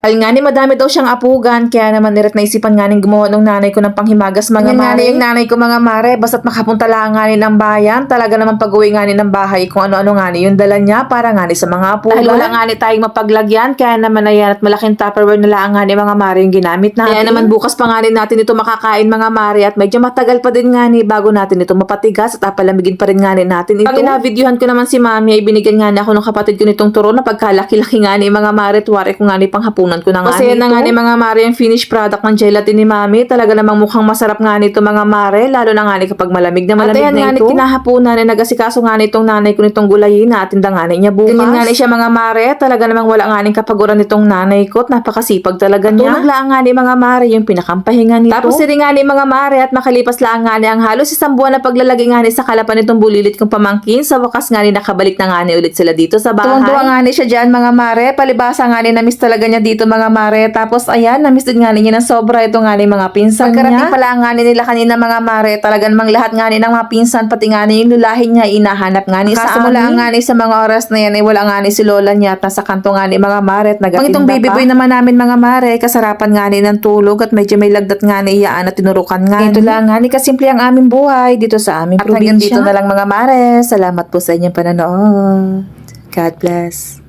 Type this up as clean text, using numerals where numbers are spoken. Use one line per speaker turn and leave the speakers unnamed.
Dahil nga ni madami daw siyang apugan, kaya naman niret naisipan nga ning gumawa ng nanay ko ng panghimagas mga mare. Yung nanay ko mga mare, basta't makapunta lang nga ni ng bayan, talaga naman pag-uwi nga ni ng bahay kung ano-ano nga ni yung dala niya para nga ni sa mga apugan. Dahil wala nga ni tayong mapaglagyan, kaya naman ayan at malaking Tupperware na lang nga ni mga mare yung ginamit natin. Kaya naman bukas pa nga ni natin ito makakain mga mare at medyo matagal pa din nga ni bago natin ito mapatigas at palamigin pa rin nga ni natin ito. Pag ina-videohan ko naman si mami ay binigyan nga ni ako ng kapatid ko nitong turon na pagkalaki-laki nga ni mga mare, tuwari ko nga ni panghapunan ko na nga kasi na nga ni mga mare yung finished product ng gelatin ni mami. Talaga namang mukhang masarap nga nito mga mare, lalo na nga ni kapag malamig na malamig na ito. At kinahapunan na nagasikaso nga nitong nanay ko nitong gulayin na atinda nga niya bukas. Ganyan nga ni siya mga mare, talaga namang wala nga ning kapaguran nitong nanay ko at napakasipag talaga niya. Tunag lang nga ni mga mare yung pinakampahinga nito. Tapos rin nga ni mga mare at makalipas lang nga ni ang halos isang buwan na paglalagay nga ni sa kalapan nitong bulilit kong pamangkin. Sa wakas nga ni nakabalik na nga ni ulit sila dito sa bahay. Tuwang-tuwa nga ni siya dyan mga mare, palibasa nga ni na-miss talaga niya dito mga mare. Tapos ayan, na-miss din nga niya ng sobra ito nga ni mga pinsan niya. Pagkarating pala nga ni nila kanina mga mare, talaga namang lahat nga ni ng mga pinsan, pati nga ni yung lulahin niya, inahanap nga ni sa amin. Mula nga ni sa mga oras na yan, ay wala nga ni si lola niya at nasa kanto nga ni mga mare at nagatinda pa. Itong baby boy naman namin mga mare, kasarapan nga ni ng tulog at medyo may lagdat nga ni iyaan at tinurukan nga. Ito lang nga ni kasimple ang aming buhay dito sa aming probinsya. At hanggang dito na lang mga mare. Salamat po sa inyong pananood. God bless.